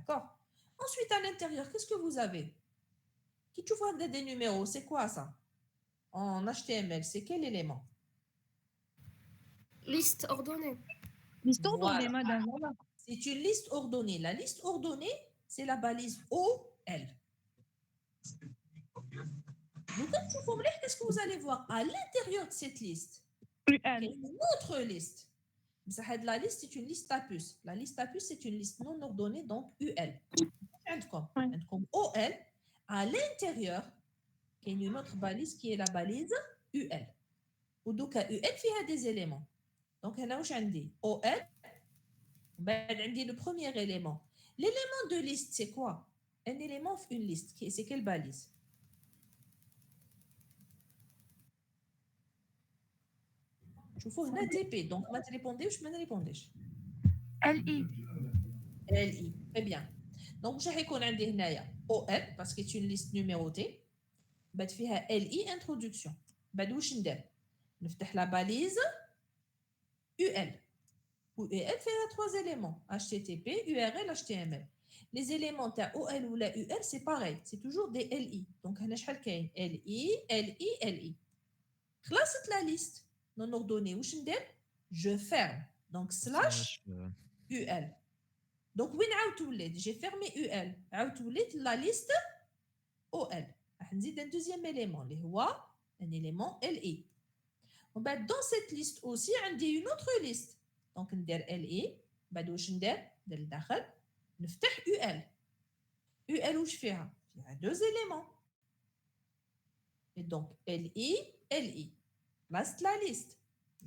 D'accord? Ensuite, à l'intérieur, qu'est-ce que vous avez? Qui tu vois des numéros, c'est quoi ça? En HTML, c'est quel élément? Liste ordonnée. Liste ordonnée, Voilà. madame. Voilà. C'est une liste ordonnée. La liste ordonnée, c'est la balise OL. Donc, qu'est-ce que vous allez voir à l'intérieur de cette liste? Il y a UL. une autre liste. La liste, c'est une liste à puce. La liste à puce, c'est une liste non ordonnée, donc UL. Ouais. Comme OL, à l'intérieur, il y a une autre balise qui est la balise UL. Donc, UL fait des éléments. Donc, on a OL, le premier élément. L'élément de liste, c'est quoi? Un élément, une liste. C'est quelle balise? شوفوا هنا تي بي دونك ما تريبونديوش ما نريبونديش LI. ال اي très bien دونك واش راح يكون عندي هنايا او ال باسكو سي اون ليست نيميروتي بعد فيها ال اي انتروداكسيون بعد واش ندير نفتح لا باليز يو ال و ال فيها 3 éléments HTTP URL HTML les éléments تاع او ال ولا يو ال سي باغي سي توجور دي ال اي دونك هنا شحال كاين ال اي ال اي ال اي خلصت لا ليست non ordonnée واش ندير je ferme donc slash UL donc وين عاود وليت j'ai fermé UL عاود وليت la liste OL راح نزيد un deuxième élément اللي هو un élément LI ومن بعد dans cette liste aussi عندي une autre liste donc ندير LI بعد واش ندير لداخل نفتح UL UL واش فيها deux éléments et donc LI reste la liste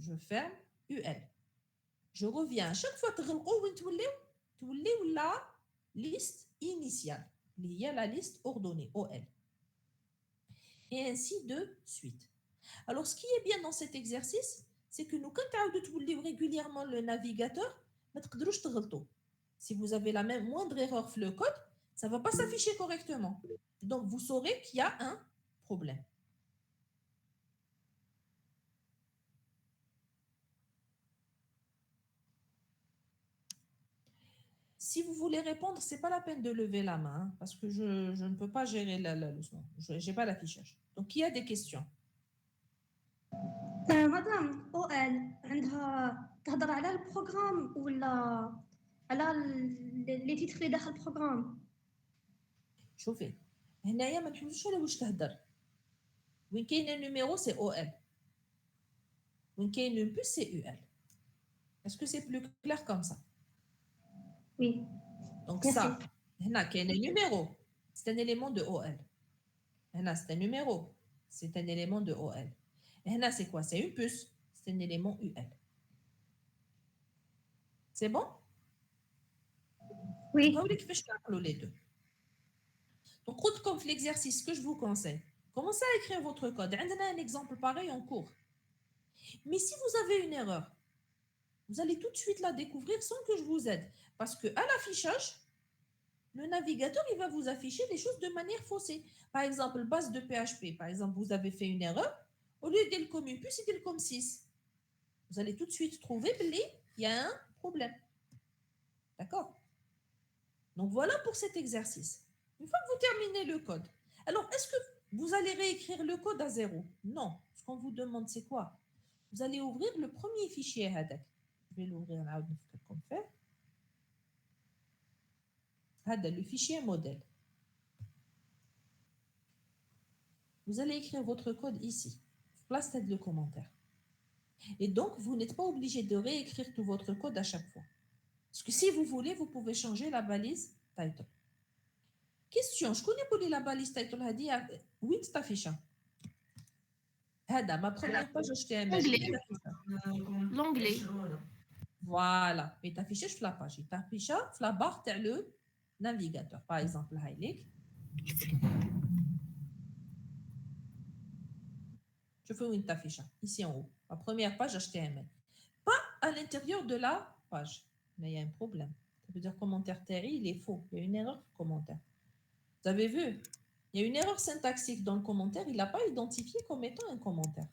je ferme UL je reviens chaque fois تغلقوا وين توليو la liste initiale اللي هي la liste ordonnée OL et ainsi de suite. Alors ce qui est bien dans cet exercice c'est que nous quand تعاودوا توليو régulièrement le navigateur ما تقدروش تغلطوا. Si vous avez la même moindre erreur dans le code, ça va pas s'afficher correctement. Donc vous saurez qu'il y a un problème. Si vous voulez répondre, c'est pas la peine de lever la main hein, parce que je ne peux pas gérer la leçon. Je n'ai pas l'affichage. Donc, il y a des questions. مدام او ال عندها تهضر على البروغرام ولا على لي تيتر اللي داخل البروغرام؟ شوفي هنايا ما نحوسوش على واش تهضر. وين كاين النيميرو سي او ال. وين كاين اون بوس سي يو ال. Est-ce que c'est plus clair comme ça? Oui. Donc Merci. ça, هنا كاين النيميرو. C'est un élément de OL. هنا c'est un numéro. C'est un élément de OL. Et هنا c'est quoi? C'est une puce. C'est un élément UL. C'est bon? Oui. Vous كيفاش تعقلوا les deux. Donc, comme l'exercice que je vous conseille, commencez à écrire votre code. On a un exemple pareil en cours. Mais si vous avez une erreur, vous allez tout de suite la découvrir sans que je vous aide. Parce qu'à l'affichage, le navigateur, il va vous afficher les choses de manière faussée. Par exemple, base de PHP. Par exemple, vous avez fait une erreur. Au lieu d'être comme une puce, il est comme 6. Vous allez tout de suite trouver qu'il y a un problème. D'accord? Donc, voilà pour cet exercice. Une fois que vous terminez le code, alors est-ce que vous allez réécrire le code à zéro? Non. Ce qu'on vous demande, c'est quoi? Vous allez ouvrir le premier fichier HADAC. Je vais l'ouvrir là, comme fait. HADAC, le fichier modèle. Vous allez écrire votre code ici. Place le commentaire. Et donc, vous n'êtes pas obligé de réécrire tout votre code à chaque fois. Parce que si vous voulez, vous pouvez changer la balise title. Question, je connais pour la balise title, où est t'affiche? Ma première page HTML. L'onglet. Voilà. Mais t'affiches sur la page. Il t'affiche sur la barre de le navigateur. Par exemple, je fais une t'affiche ici en haut. La première page HTML. Pas à l'intérieur de la page. Mais il y a un problème. Ça veut dire commentaire Terry, il est faux. Il y a une erreur de commentaire. Vous avez vu? Il y a une erreur syntaxique dans le commentaire. Il n'a pas identifié comme étant un commentaire.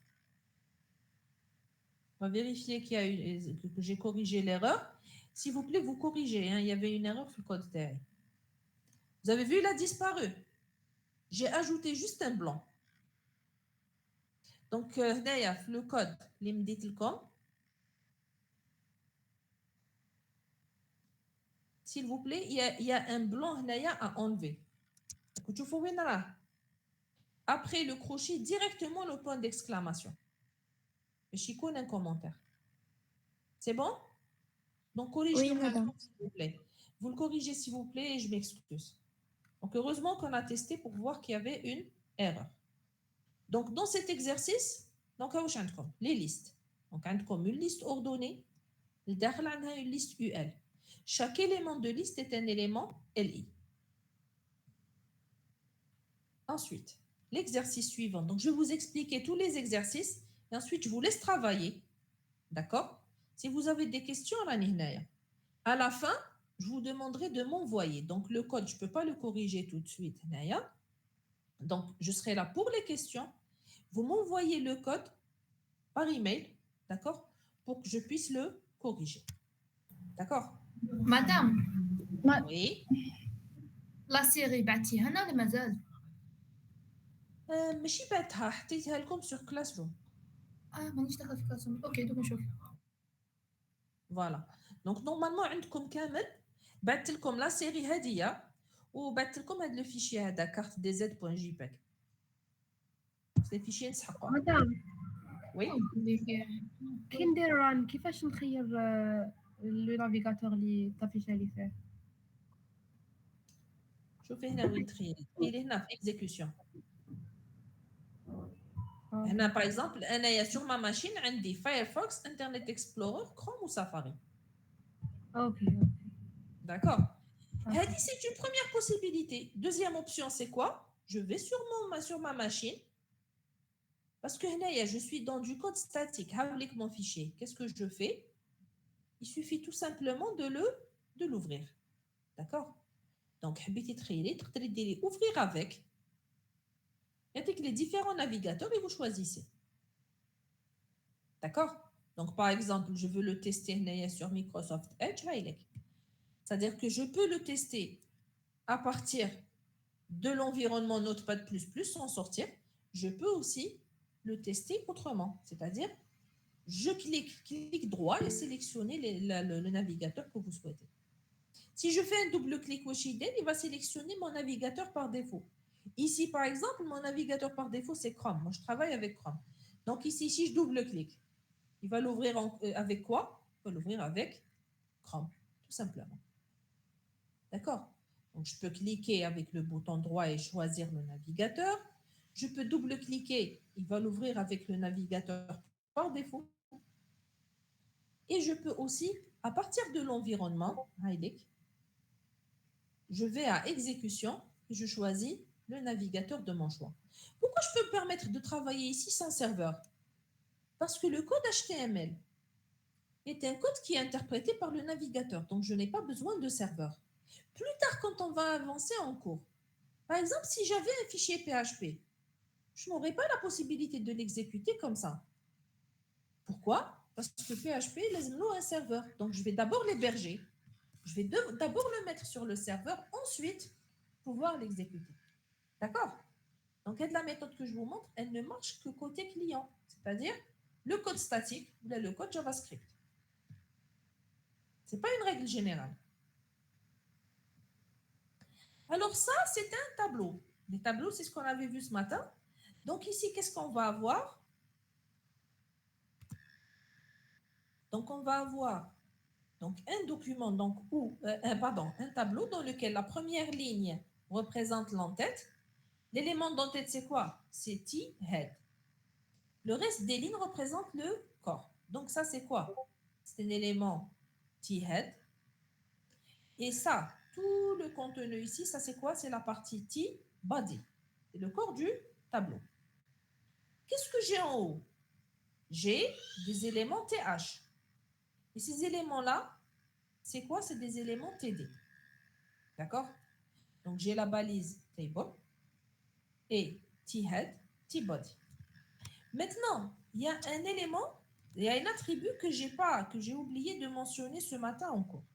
On va vérifier que j'ai corrigé l'erreur. S'il vous plaît, vous corrigez. Hein, il y avait une erreur sur le code Terry. Vous avez vu, il a disparu. J'ai ajouté juste un blanc. Donc, le code, s'il vous plaît, il y a un blanc à enlever. Après le crochet, directement le point d'exclamation. Je connais un commentaire. C'est bon? Donc, corrigez Oui, madame. s'il vous plaît. Vous le corrigez, s'il vous plaît, et je m'excuse. Donc, heureusement qu'on a testé pour voir qu'il y avait une erreur. Donc, dans cet exercice, donc, les listes. Donc, comme une liste ordonnée, une liste UL. Chaque élément de liste est un élément LI. Ensuite, l'exercice suivant. Donc, je vais vous expliquer tous les exercices et ensuite, je vous laisse travailler. D'accord? Si vous avez des questions, à la fin, je vous demanderai de m'envoyer. Donc, le code, je ne peux pas le corriger tout de suite. Donc, je serai là pour les questions. Vous m'envoyez le code par email, d'accord? Pour que je puisse le corriger. D'accord? Madame, Oui. la série بعتيها لنا ولا مازال؟ ماشي بعتها حطيتها لكم sur Classroom. مانيش داخل في كلاسهم. اوكي دوك نشوف. Voilà. Donc, normalement, عندكم كامل بعت لكم لا سيري هذه وبعت لكم هذا الفيشي هذا كارت دي زد.jpg. سي فيشي نسحقوه. مدام وي. كي ندير ران كيفاش نخير لو نافيغاتور اللي طافيشه لي فيه؟ شوفي هنا وين تخيلي هنا في اكزيكيوشن. هنا باغ اكزومبل انايا سور ما ماشين عندي فايرفوكس انترنت اكسبلورر كروم وسافاري. اوكي D'accord. C'est une première possibilité. Deuxième option, c'est quoi? Je vais sur ma machine. Parce que je suis dans du code statique. Avec mon fichier. Qu'est-ce que je fais? Il suffit tout simplement de l'ouvrir. D'accord? Donc, ouvrir avec. Avec les différents navigateurs et vous choisissez. D'accord? Donc, par exemple, je veux le tester sur Microsoft Edge. C'est-à-dire que je peux le tester à partir de l'environnement Notepad++ sans sortir. Je peux aussi le tester autrement. C'est-à-dire, je clique droit et sélectionner le navigateur que vous souhaitez. Si je fais un double clic au Shiden, il va sélectionner mon navigateur par défaut. Ici, par exemple, mon navigateur par défaut, c'est Chrome. Moi, je travaille avec Chrome. Donc ici, si je double-clique, il va l'ouvrir avec quoi? Il va l'ouvrir avec Chrome, tout simplement. D'accord? Donc, je peux cliquer avec le bouton droit et choisir le navigateur. Je peux double-cliquer, il va l'ouvrir avec le navigateur par défaut. Et je peux aussi, à partir de l'environnement, je vais à exécution et je choisis le navigateur de mon choix. Pourquoi je peux me permettre de travailler ici sans serveur? Parce que le code HTML est un code qui est interprété par le navigateur, donc je n'ai pas besoin de serveur. Plus tard, quand on va avancer en cours, par exemple, si j'avais un fichier PHP, je n'aurais pas la possibilité de l'exécuter comme ça. Pourquoi? Parce que PHP, il a un serveur, donc je vais d'abord l'héberger. Je vais d'abord le mettre sur le serveur, ensuite pouvoir l'exécuter. D'accord? Donc, la méthode que je vous montre, elle ne marche que côté client, c'est-à-dire le code statique ou le code JavaScript. Ce n'est pas une règle générale. Alors ça, c'est un tableau. Les tableaux, c'est ce qu'on avait vu ce matin. Donc ici, qu'est-ce qu'on va avoir? Donc on va avoir un document, un tableau dans lequel la première ligne représente l'entête. L'élément d'entête, c'est quoi? C'est T-head. Le reste des lignes représente le corps. Donc ça, c'est quoi? C'est un élément T-head. Et ça, tout le contenu ici, ça c'est quoi? C'est la partie T-body. C'est le corps du tableau. Qu'est-ce que j'ai en haut? J'ai des éléments TH. Et ces éléments-là, c'est quoi? C'est des éléments TD. D'accord? Donc, j'ai la balise table et T-head, T-body. Maintenant, il y a un élément, il y a un attribut que j'ai oublié de mentionner ce matin en cours.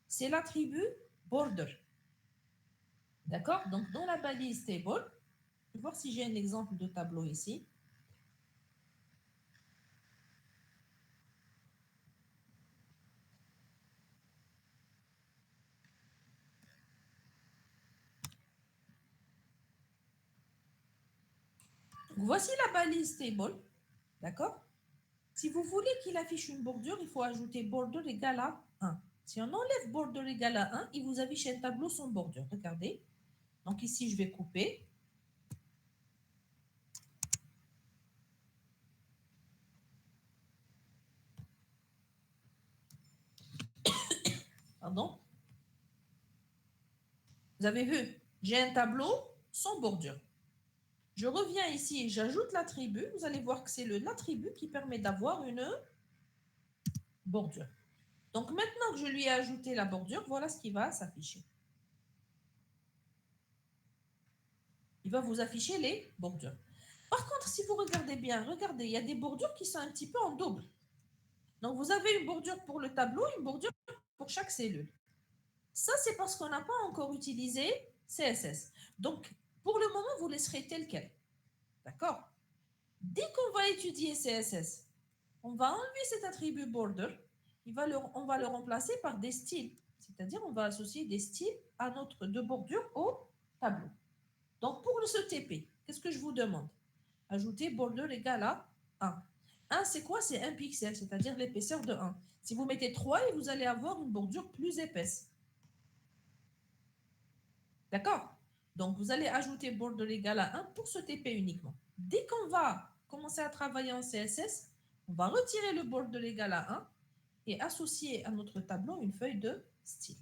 C'est l'attribut border. D'accord? Donc, dans la balise table, je vais voir si j'ai un exemple de tableau ici. Voici la balise table. D'accord? Si vous voulez qu'il affiche une bordure, il faut ajouter border égale à 1. Si on enlève border égale à 1, il vous affiche un tableau sans bordure. Regardez. Donc ici, je vais couper. Pardon. Vous avez vu, j'ai un tableau sans bordure. Je reviens ici et j'ajoute l'attribut. Vous allez voir que c'est l'attribut qui permet d'avoir une bordure. Donc maintenant que je lui ai ajouté la bordure, voilà ce qui va s'afficher. Il va vous afficher les bordures. Par contre, si vous regardez bien, regardez, il y a des bordures qui sont un petit peu en double. Donc vous avez une bordure pour le tableau, une bordure pour chaque cellule. Ça, c'est parce qu'on n'a pas encore utilisé CSS. Donc, pour le moment, vous laisserez tel quel. D'accord? Dès qu'on va étudier CSS, on va enlever cet attribut border. On va le remplacer par des styles. C'est-à-dire, on va associer des styles à notre de bordure au tableau. Donc, pour ce TP, qu'est-ce que je vous demande? Ajouter border égale à 1. 1, c'est quoi? C'est 1 pixel, c'est-à-dire l'épaisseur de 1. Si vous mettez 3, vous allez avoir une bordure plus épaisse. D'accord? Donc, vous allez ajouter border égale à 1 pour ce TP uniquement. Dès qu'on va commencer à travailler en CSS, on va retirer le border égal à 1 et associer à notre tableau une feuille de style.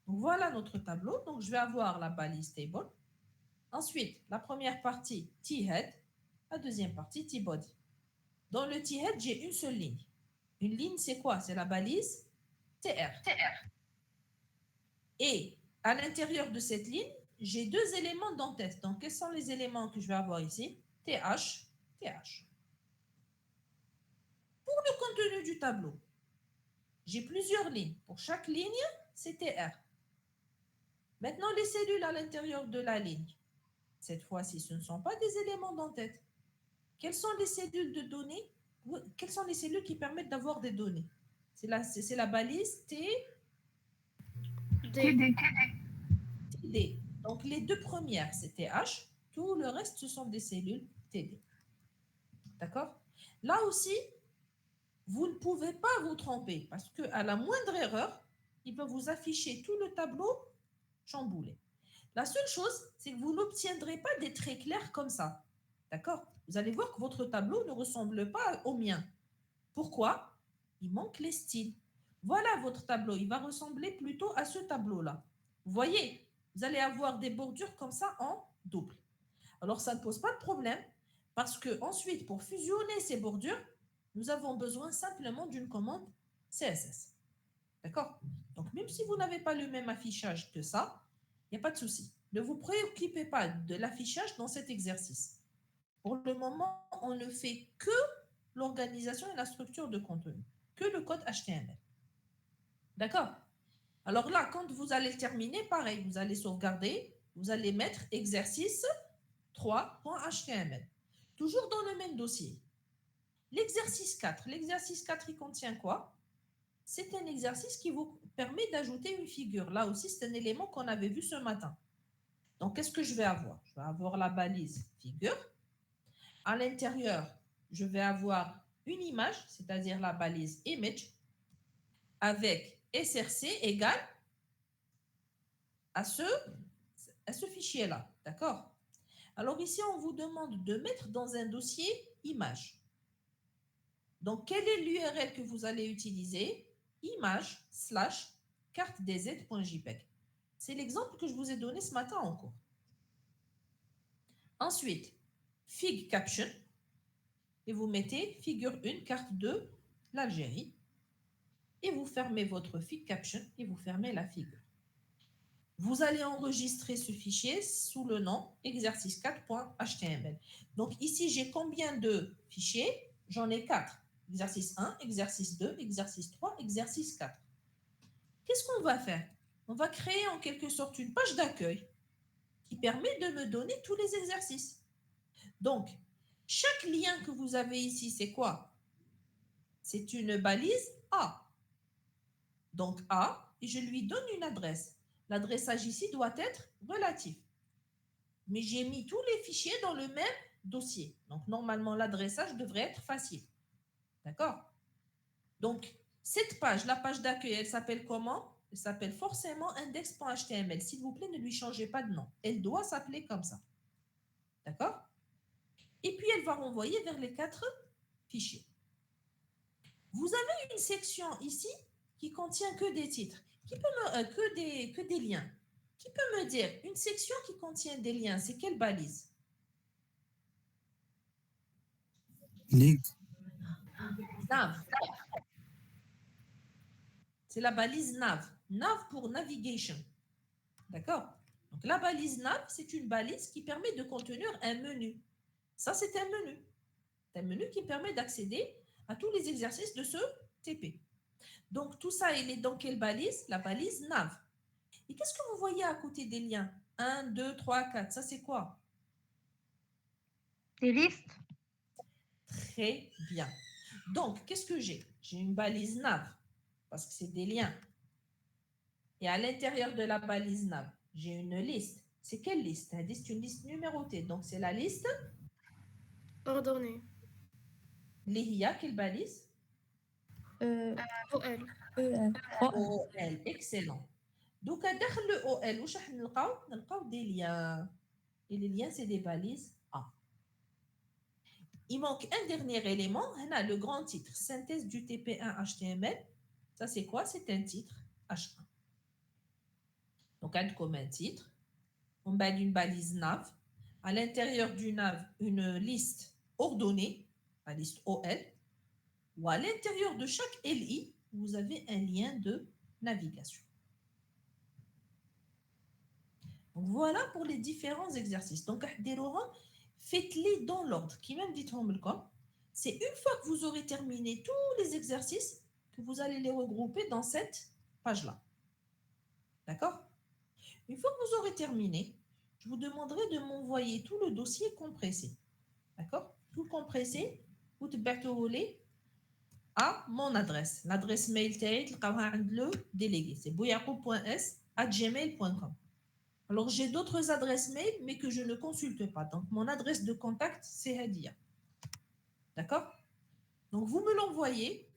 Donc, voilà notre tableau. Donc, je vais avoir la balise table. Ensuite, la première partie, T-head. La deuxième partie, T-body. Dans le T-head, j'ai une seule ligne. Une ligne, c'est quoi? C'est la balise TR. Et à l'intérieur de cette ligne, j'ai deux éléments d'entête. Donc, quels sont les éléments que je vais avoir ici? TH, TH. Pour le contenu du tableau, j'ai plusieurs lignes. Pour chaque ligne, c'est TR. Maintenant, les cellules à l'intérieur de la ligne. Cette fois-ci, ce ne sont pas des éléments d'entête. Quelles sont les cellules de données? Quelles sont les cellules qui permettent d'avoir des données? C'est la balise TD. Donc, les deux premières, c'est TH. Tout le reste, ce sont des cellules TD. D'accord? Là aussi, vous ne pouvez pas vous tromper parce qu'à la moindre erreur, il va vous afficher tout le tableau chamboulé. La seule chose, c'est que vous n'obtiendrez pas des traits clairs comme ça. D'accord? Vous allez voir que votre tableau ne ressemble pas au mien. Pourquoi? Il manque les styles. Voilà votre tableau. Il va ressembler plutôt à ce tableau-là. Vous voyez, vous allez avoir des bordures comme ça en double. Alors, ça ne pose pas de problème parce que ensuite, pour fusionner ces bordures, nous avons besoin simplement d'une commande CSS. D'accord? Donc, même si vous n'avez pas le même affichage que ça, il n'y a pas de souci. Ne vous préoccupez pas de l'affichage dans cet exercice. Pour le moment, on ne fait que l'organisation et la structure de contenu, que le code HTML. D'accord? Alors là, quand vous allez le terminer, pareil, vous allez sauvegarder, vous allez mettre exercice 3.html. Toujours dans le même dossier. L'exercice 4. L'exercice 4, il contient quoi? C'est un exercice qui vous permet d'ajouter une figure. Là aussi, c'est un élément qu'on avait vu ce matin. Donc, qu'est-ce que je vais avoir? Je vais avoir la balise figure. À l'intérieur, je vais avoir une image, c'est-à-dire la balise image, avec src égale à ce fichier-là. D'accord? Alors ici, on vous demande de mettre dans un dossier image. Donc, quelle est l'URL que vous allez utiliser? image/cartedz.jpg. C'est l'exemple que je vous ai donné ce matin en cours. Ensuite, fig caption. Et vous mettez figure 1, carte 2, l'Algérie. Et vous fermez votre fig caption et vous fermez la figure. Vous allez enregistrer ce fichier sous le nom exercice 4.html. Donc ici, j'ai combien de fichiers? J'en ai 4. Exercice 1, exercice 2, exercice 3, exercice 4. Qu'est-ce qu'on va faire? on va créer en quelque sorte une page d'accueil qui permet de me donner tous les exercices. Donc, chaque lien que vous avez ici, c'est quoi? C'est une balise A. Donc A, et je lui donne une adresse. L'adressage ici doit être relatif. Mais j'ai mis tous les fichiers dans le même dossier. Donc, normalement, l'adressage devrait être facile. D'accord? Donc, cette page, la page d'accueil, elle s'appelle comment? Elle s'appelle forcément index.html. S'il vous plaît, ne lui changez pas de nom. Elle doit s'appeler comme ça. D'accord? Et puis, elle va renvoyer vers les 4 fichiers. Vous avez une section ici qui contient que des titres, que des liens. Qui peut me dire, une section qui contient des liens, c'est quelle balise? Link. Nav. C'est la balise nav. Nav pour navigation. D'accord? Donc la balise nav, c'est une balise qui permet de contenir un menu. Ça, c'est un menu. C'est un menu qui permet d'accéder à tous les exercices de ce TP. Donc tout ça, il est dans quelle balise? La balise nav. Et qu'est-ce que vous voyez à côté des liens? 1, 2, 3, 4. Ça, c'est quoi? Des listes. Très bien. Donc, qu'est-ce que j'ai? J'ai une balise nav parce que c'est des liens. Et à l'intérieur de la balise nav, j'ai une liste. C'est quelle liste? C'est une liste numérotée. Donc, c'est la liste. Ordonnée. L'IA, quelle balise? OL. OL. Excellent. Donc, à le OL, où nous des liens. Et les liens, c'est des balises A. Il manque un dernier élément. On a le grand titre, synthèse du TP1 HTML. Ça, c'est quoi? C'est un titre H1. Donc, comme un titre. On bat une balise nav. À l'intérieur du nav, une liste ordonnée, la liste OL. Ou à l'intérieur de chaque LI, vous avez un lien de navigation. Donc, voilà pour les différents exercices. Donc, faites-les dans l'ordre. Qui même dit c'est une fois que vous aurez terminé tous les exercices que vous allez les regrouper dans cette page-là. D'accord? Une fois que vous aurez terminé, je vous demanderai de m'envoyer tout le dossier compressé. D'accord? Tout compressé, vous te à mon adresse. L'adresse mail le délégué. C'est bouyaqo.s@gmail.com. Alors, j'ai d'autres adresses mail, mais que je ne consulte pas. Donc, mon adresse de contact, c'est Hadia. D'accord? Donc, vous me l'envoyez.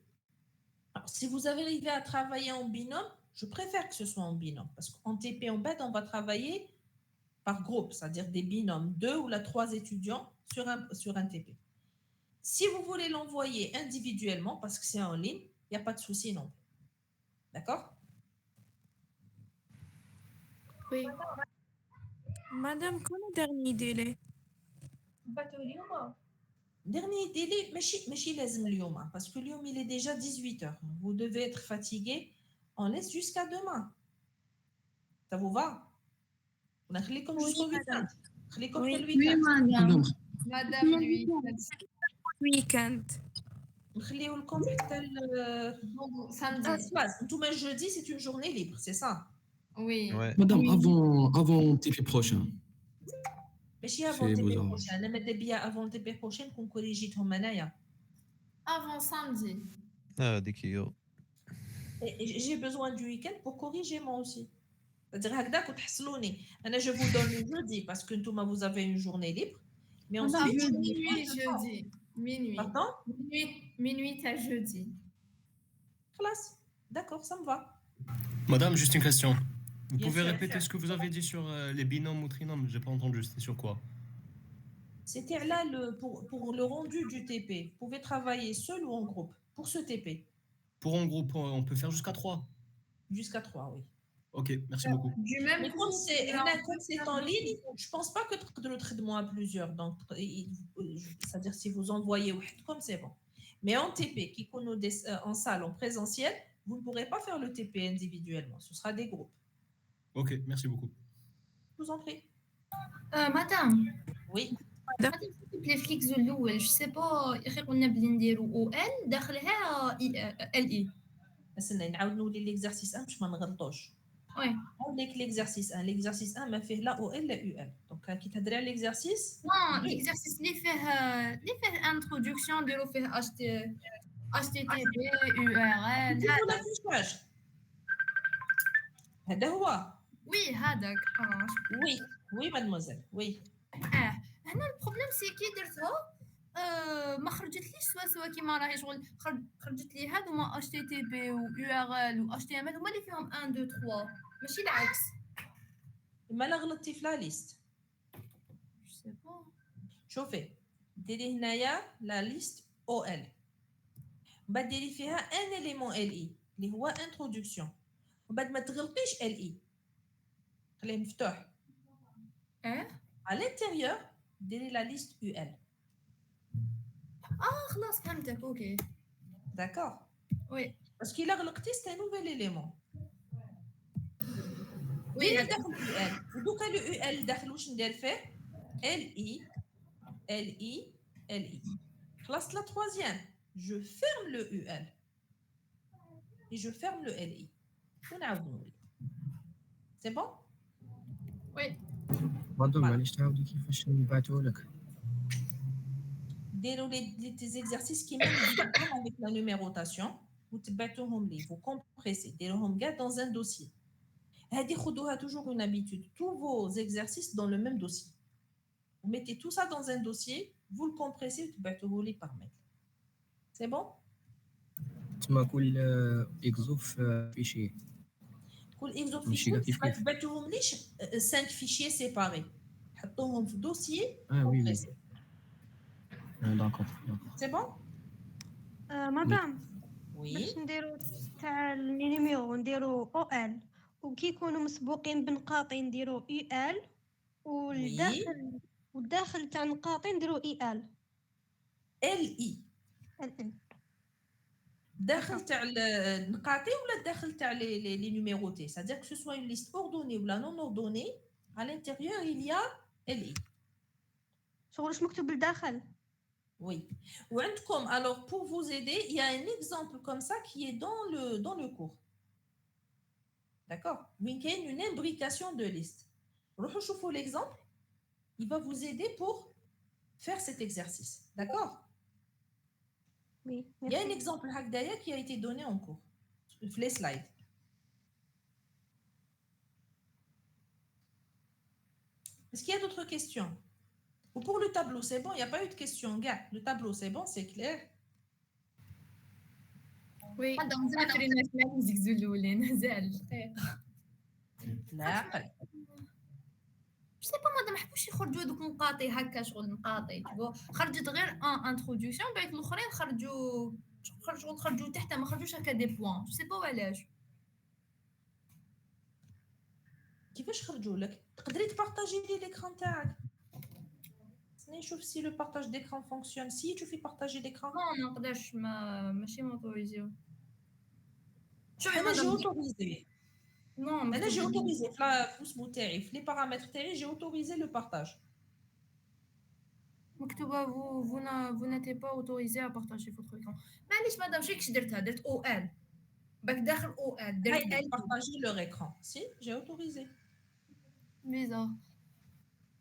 Alors, si vous arrivez à travailler en binôme, je préfère que ce soit en binôme. Parce qu'en TP, en bête, on va travailler par groupe, c'est-à-dire des binômes, 2 ou 3 étudiants sur un TP. Si vous voulez l'envoyer individuellement, parce que c'est en ligne, il n'y a pas de souci non plus. D'accord? Oui. Madame, quand le dernier délai? Dernier délai, ماشي لازم اليوم, parce que اليوم il est déjà 18h. Vous devez être fatigué. On laisse jusqu'à demain. Ça vous va? On a خليكم jusqu'au week-end. خليكم في الويكاند. Madame lui. Week-end. نخليو لكم حتى Samedi. انتوما jeudi c'est une journée libre, c'est ça? Oui. Ouais. Madame, Oui. avant TP prochain. ماشي avant C'est le TP beaux prochain. انا ماذا بيا avant le TP prochain كون كوريجيتهم انايا. Avant samedi. Ah, dès qu'il y a. Et j'ai besoin du week-end pour corriger moi aussi. C'est-à-dire هكذا وتحصلوني. انا je vous donne le jeudi parce que انتوما vous avez une journée libre. Mais ensuite Jeudi. Minuit. Pardon? Minuit à jeudi. Classe. D'accord, ça me va. Madame, juste une question. Vous Bien pouvez sûr. répéter ce que vous avez dit sur les binômes ou trinômes? J'ai pas entendu, c'était sur quoi? C'était là pour le rendu du TP. Vous pouvez travailler seul ou en groupe pour ce TP. Pour un groupe, on peut faire jusqu'à 3. Jusqu'à 3, oui. Ok, merci beaucoup. Du même Mais coup, quand c'est en ligne, je ne pense pas que de le traitement à plusieurs. Donc, c'est-à-dire si vous envoyez comme c'est bon. Mais en TP, qui connaît en salle, en présentiel, vous ne pourrez pas faire le TP individuellement. Ce sera des groupes. Ok, merci beaucoup. Je vous en prie. Madame. Oui. Madame, les flics de l'eau, je sais pas, on a bien dit OL, داخلها LI. استنى نعاود نولي l'exercice 1 باش ما نغلطوش. وي Avec l'exercice 1. L'exercice 1 m'a fait la OL, la UL. Donc, qui t'a donné l'exercice نو ليكزارسيس اللي فيه انتروداكسيون نديرو فيه HTTP URL نشوفوا هذا l'affichage. هذا هو. وي هذاك Oui, oui, mademoiselle. Oui. هنا البروبليم سي كي درتها ما خرجتليش سوا كيما راهي شغل خرجت لي هادوما HTTP و URL و HTML هما اللي فيهم 1 2 3 ماشي العكس ما لا غلطتي في لا ليست. جو سي با شوفي ديري هنايا لا ليست OL. بعد ديري فيها ان élément LI اللي هو introduction. وبعد ما تغلقيش LI. خليه مفتوح. À l'intérieur, donnez la liste UL. خلاص فهمتك اوكي D'accord? وي Parce qu'il a relecté, c'est un nouvel élément. وي ديري داخل UL. ودوكا لو UL داخل واش ندير فيه؟ LI, LI, LI. خلاص la troisième. Je ferme le UL. Et je ferme le LI. ونعاود. C'est bon? وي برضو معليش تعاودي كيفاش نبعثوا لك. ديروا les exercices qui mènent avec la numérotation. Vous تبعتوهم لي. Vous compressez. ديروهم كاع dans un dossier. هذه خدوها toujours une habitude. Tous vos exercices dans le même dossier. Vous mettez tout ça dans un dossier. Vous le compressez. Vous تبعتوه لي par mail. C'est bon? تما كل اكزو في فيشي. كل exo ماشي fichier كيف ما كيف. تبعتوهم ليش 5 fichiers séparés. حطوهم في dossier وي وي. compressé. داكور. C'est bon? مدام Oui. باش نديرو تاع لي نيميرو نديرو OL وكي يكونوا مسبوقين بنقاطي نديرو UL والداخل تاع نقاطي نديرو EL. LI. داخل تاع النقاطي ولا داخل تاع les numérotés. C'est-à-dire que ce soit une liste ordonnée ou la non ordonnée, à l'intérieur il y a LI. شغل واش مكتوب لداخل؟ Oui. وعندكم, alors pour vous aider, il y a un exemple comme ça qui est dans le cours. D'accord? وين كاين une imbrication de liste. روحوا شوفوا l'exemple. Il va vous aider pour faire cet exercice. D'accord? Oui. Il y a un exemple هكذايا qui a été donné en cours. في les slides. Est-ce qu'il y a d'autres questions? Ou pour le tableau, c'est bon, il n'y a pas eu de questions. Gars, le tableau, c'est bon, c'est clair. وي هذا مزال فرينا في المزيكزو الاولين مازال لا أقل. جو سي با مادام حبوش يخرجوا دوك نقاطي هكا شغل نقاطي تبو خرجت غير انتروداكسيون بعد الاخرين خرجوا تحت ما خرجوش هكا دي بوان جو سي با علاش كيفاش خرجوا لك؟ تقدري تبارطاجي لي l'écran تاعك. نشوف si le partage d'écran fonctionne. Si tu fais partager d'écran. ما نقدرش ماشي موتوريزيو شوفي انا جي مادام اوتوريزي. نو انا جي اوتوريزي في الاسمو تاعي في لي بارامتر تاعي جي اوتوريزي لو بارطاج. مكتوبه vous n'êtes pas autorisé à partager votre écran معليش مادام شي درتها درت او ال باك داخل او ال درت ال partager leur écran. Si, j'ai autorisé. فيزا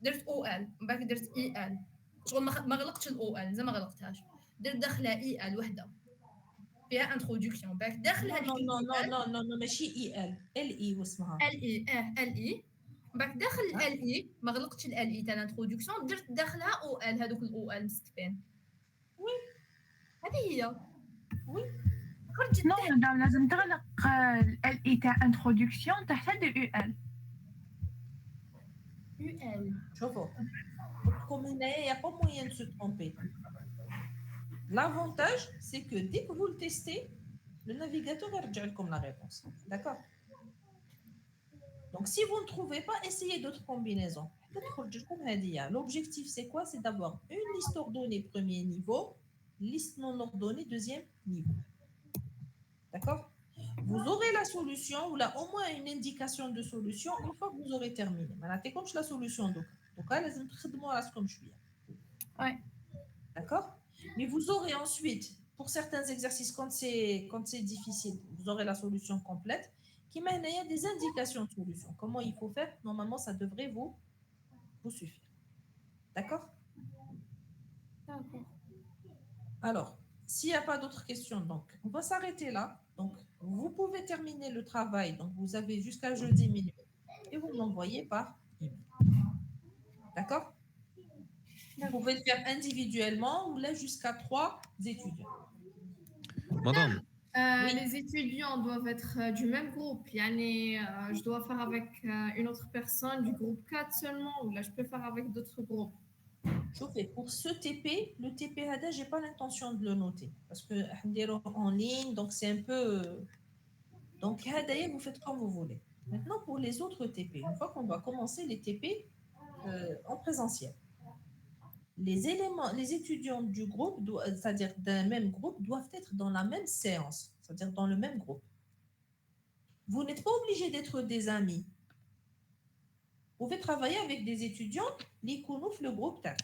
درت او ال باك درت اي ال شغل ما غلقتش الاو ال زعما ما غلقتهاش درت داخلها اي ال وحده فيها انتروداكسيون باك داخل هذيك نو ماشي اي ال ال اي واسمها ال اي ال اي باك داخل ال اي ما غلقتش ال اي تاع الانتروداكسيون درت داخلها او ال هذوك الاو ال مستفين وي هذه هي وي خرجت نو مدام لازم تغلق ال اي تاع انتروداكسيون تحت دو يو ال. يو ال شوفوا comme il n'y a pas moyen de se tromper. L'avantage, c'est que dès que vous le testez, le navigateur va redire la réponse. D'accord? Donc, si vous ne trouvez pas, essayez d'autres combinaisons. L'objectif, c'est quoi? C'est d'avoir une liste ordonnée premier niveau, liste non ordonnée deuxième niveau. D'accord? Vous aurez la solution ou là au moins une indication de solution une fois que vous aurez terminé. Maintenant, c'est comme la solution. Donc, là, les entreprises comme je suis. Ouais. D'accord? Mais vous aurez ensuite, pour certains exercices, quand c'est difficile, vous aurez la solution complète qui Qui m'a il y a des indications de solution. Comment il faut faire? Normalement, ça devrait vous suffire. D'accord? D'accord. Alors, s'il n'y a pas d'autres questions, donc, on va s'arrêter là. Donc, vous pouvez terminer le travail. Donc, vous avez jusqu'à jeudi minuit. Et vous l'envoyez par email. D'accord? Vous pouvez le faire individuellement ou là jusqu'à 3 étudiants. Madame, Oui. Les étudiants doivent être du même groupe. Yani, je dois faire avec une autre personne du groupe 4 seulement, ou là je peux faire avec d'autres groupes. Chauffez. Pour ce TP, le TP HADA, je n'ai pas l'intention de le noter parce que en ligne, donc c'est un peu. Donc, HADA, vous faites comme vous voulez. Maintenant, pour les autres TP, une fois qu'on va commencer les TP en présentiel, les étudiants du groupe, c'est-à-dire d'un même groupe, doivent être dans la même séance, c'est-à-dire dans le même groupe. Vous n'êtes pas obligé d'être des amis. Vous pouvez travailler avec des étudiants, les connaissent le groupe TAC.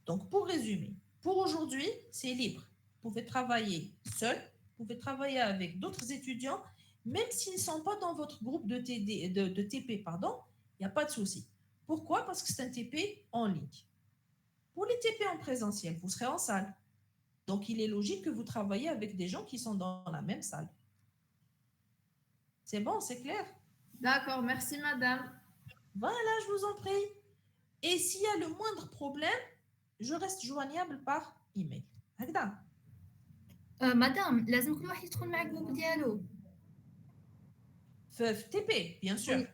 Donc, pour résumer, pour aujourd'hui, c'est libre. Vous pouvez travailler seul, vous pouvez travailler avec d'autres étudiants, même s'ils ne sont pas dans votre groupe de TP, pardon, il n'y a pas de souci. Pourquoi? Parce que c'est un TP en ligne. Pour les TP en présentiel, vous serez en salle. Donc, il est logique que vous travaillez avec des gens qui sont dans la même salle. C'est bon, c'est clair? D'accord, merci madame. Voilà, je vous en prie. Et s'il y a le moindre problème, je reste joignable par email. هكذا. مدام لازم كل واحد يدخل مع الجروب ديالو. في TP, bien sûr.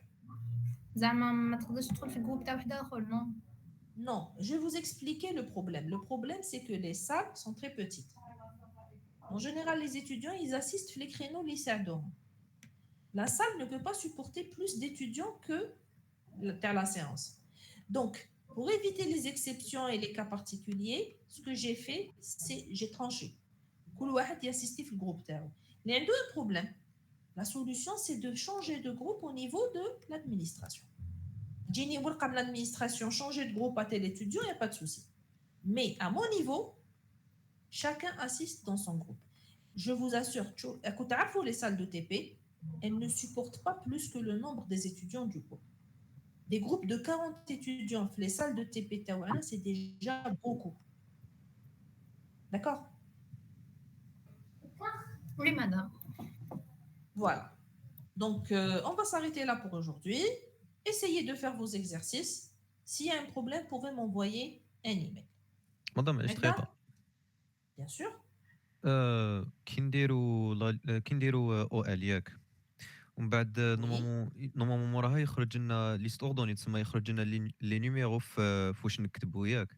زعما ما تقدرش تدخل في الجروب تاع واحد اخر نو. Non, je vais vous expliquer le problème. Le problème, c'est que les salles sont très petites. En général, les étudiants, ils assistent les créneaux lycéens. La salle ne peut pas supporter plus d'étudiants que la séance. Donc, pour éviter les exceptions et les cas particuliers, ce que j'ai fait, c'est j'ai tranché. كل واحد يassister في groupe تاعو. Il y a un problème. La solution, c'est de changer de groupe au niveau de l'administration. Jenny comme l'administration, changer de groupe à tel étudiant, il n'y a pas de souci. Mais à mon niveau, chacun assiste dans son groupe. Je vous assure, les salles de TP, elles ne supportent pas plus que le nombre des étudiants du groupe. Des groupes de 40 étudiants, les salles de TP Tawana, c'est déjà beaucoup. D'accord? Oui madame. Voilà. Donc, on va s'arrêter là pour aujourd'hui. Essayez de faire vos exercices. S'il y a un problème, vous pouvez m'envoyer un email. Madame, je traite. Bien sûr. كي نديروا او ال ياك ومن بعد نورمالمون موراها يخرج لنا ليست اوردوني تسمى يخرج لنا لي نيميرو في واش نكتبوا ياك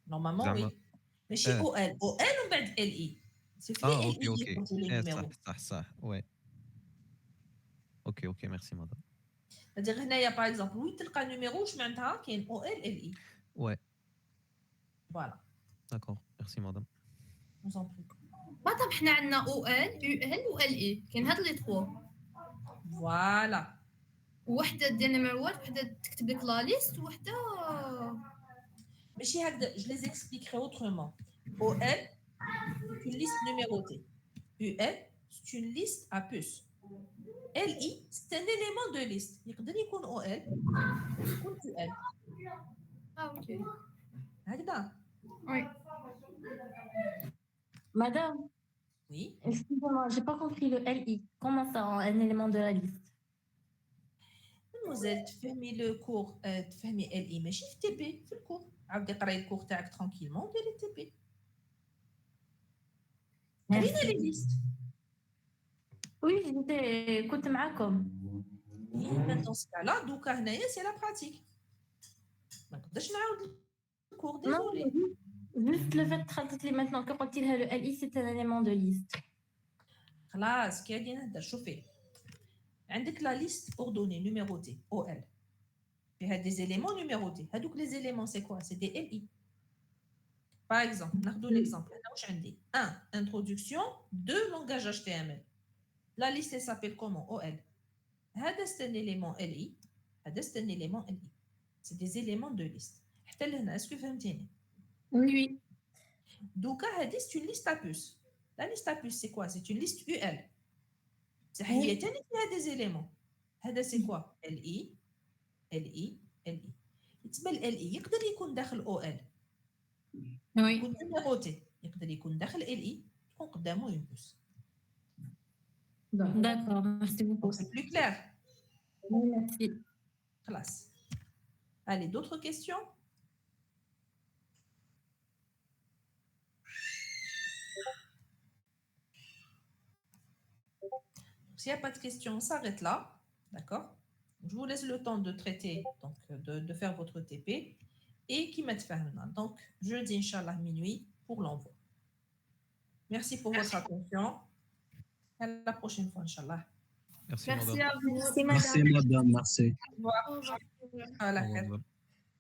Normalement, oui. ماشي او ال ومن بعد ال اي سي في ال اي صح وي اوكي ميرسي مدام. c'est-à-dire هنايا باغ اكزومبل وين تلقى نيميرو واش معناتها كاين او ال ال اي وي فوالا داكور ميرسي مدام. مدام حنا عندنا او ال يو ال و ال اي كاين هاد لي 3 فوالا وحده ديال نيميرو واحد وحده تكتب لك لا ليست وحده ماشي هكذا. je les expliquerai autrement. OL c'est une liste numérotée. UL c'est une liste à puce. LI c'est un élément de liste. يقدر يكون OL يكون UL. ok. هكذا. Oui. Madame. Oui. Excusez-moi, j'ai pas compris le LI. Comment ça, un élément de la liste? Mademoiselle, تفهمي le cours, تفهمي LI ماشي في TP في الكور. عاودي قراي الكور تاعك tranquillement وديري TP. قرينا لي ليست. Oui, j'étais كنت معاكم. Dans ce cas-là, دوكا هنايا c'est la pratique. ما نقدرش نعاود الكور désolé. Juste le fait de تخلطت لي maintenant que قلتي لها le LI c'est un élément de liste. خلاص كي غادي نهضر شوفي. عندك لا ليست اوردوني نيميروتي او ال فيها دي زيليمون نيميروتي. هذوك لي زيليمون سي كوا؟ سي دي ال اي. باغ اكزومبل ناخذوا ليكزومبل. انا واش عندي 1 introduction 2 langage HTML. La liste elle s'appelle comment? OL. هذا c'est un élément LI. هذا c'est un élément LI. C'est des éléments de liste. حتى لهنا اسكو فهمتيني؟ Oui. دوكا هذه c'est une liste à puce. La liste à puce c'est quoi? C'est une liste UL. هي ثاني فيها دي زيليمون. هذا سي كوا ال اي ال اي ال اي. يتسمى ال اي يقدر يكون داخل او ال، يكون نيميروتي، يقدر يكون داخل ال اي يكون قدامه اون بوس. D'accord, merci beaucoup. Donc c'est plus clair. Merci. Classe. Allez, d'autres questions? S'il n'y a pas de questions, on s'arrête là. D'accord? Je vous laisse le temps de traiter, donc de faire votre TP et qui met fin. Donc, jeudi, Inch'Allah, minuit pour l'envoi. Merci pour votre attention. À la prochaine fois, Inch'Allah. Merci, Merci madame. à vous. Merci, Merci madame. madame, merci. Au revoir. À la Au revoir, madame.